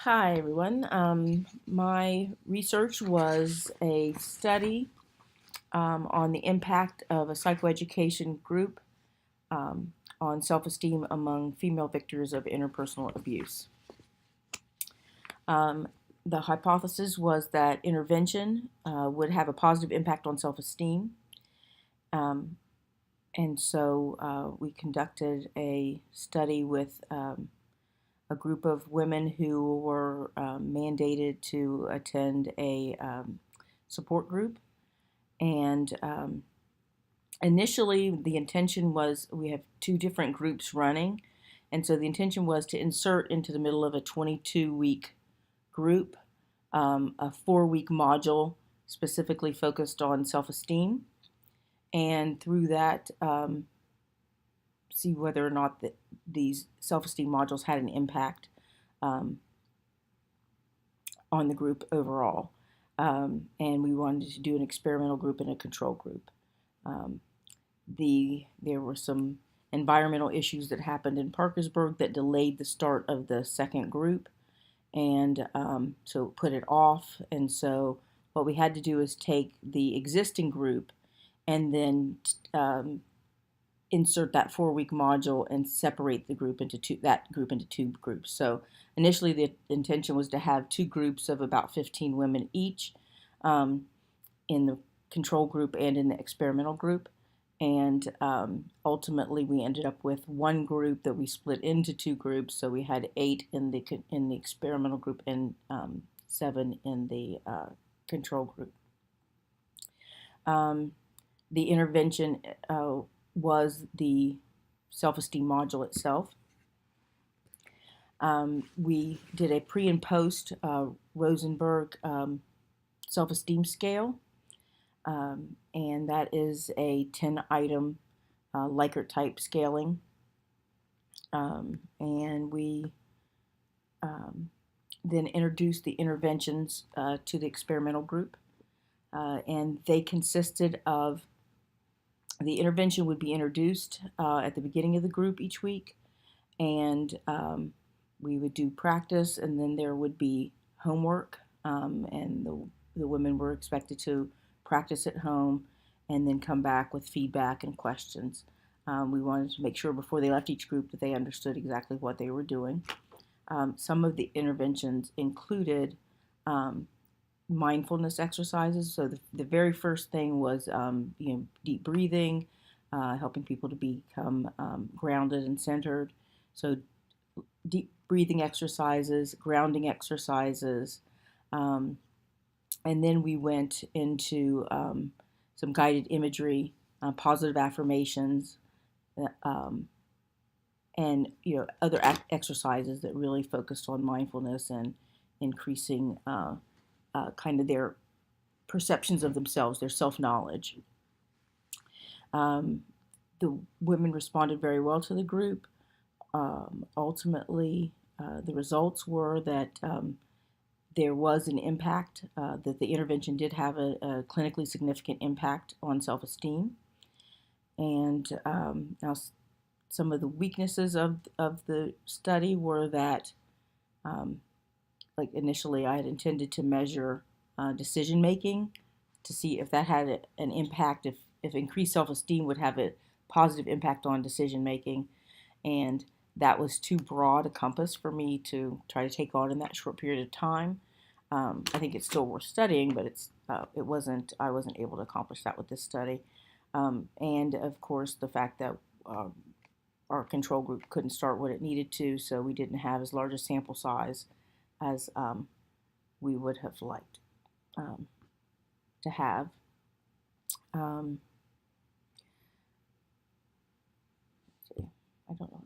Hi, everyone. My research was a study on the impact of a psychoeducation group on self-esteem among female victims of interpersonal abuse. Um, the hypothesis was that intervention would have a positive impact on self-esteem. Um, and so we conducted a study with a group of women who were mandated to attend a support group. And initially, the intention was we have two different groups running. And so the intention was to insert into the middle of a 22-week group a 4-week module specifically focused on self esteem. And through that, see whether or not these self esteem modules had an impact um, on the group overall. And we wanted to do an experimental group and a control group. Um, there were some environmental issues that happened in Parkersburg that delayed the start of the second group, and so put it off. And so what we had to do is take the existing group and then insert that 4-week module and separate that group into two groups. So initially the intention was to have two groups of about 15 women each in the control group and in the experimental group. And ultimately we ended up with one group that we split into two groups. So we had 8 in the experimental group and 7 in the control group. The intervention was the self-esteem module itself. We did a pre and post Rosenberg self-esteem scale, and that is a 10-item Likert type scaling. And we then introduced the interventions to the experimental group, and they consisted of the intervention would be introduced at the beginning of the group each week, and we would do practice, and then there would be homework, and the women were expected to practice at home and then come back with feedback and questions. We wanted to make sure before they left each group that they understood exactly what they were doing. Some of the interventions included mindfulness exercises. So the very first thing was deep breathing, helping people to become grounded and centered. So deep breathing exercises, grounding exercises, and then we went into some guided imagery, positive affirmations, and other exercises that really focused on mindfulness and increasing kind of their perceptions of themselves, their self-knowledge. The women responded very well to the group. Ultimately, the results were that there was an impact, that the intervention did have a clinically significant impact on self-esteem. And now some of the weaknesses of the study were that like initially I had intended to measure decision making to see if that had an impact, if increased self-esteem would have a positive impact on decision making. And that was too broad a compass for me to try to take on in that short period of time. I think it's still worth studying, but I wasn't able to accomplish that with this study. And of course, the fact that our control group couldn't start what it needed to, so we didn't have as large a sample size as we would have liked to have. I don't know.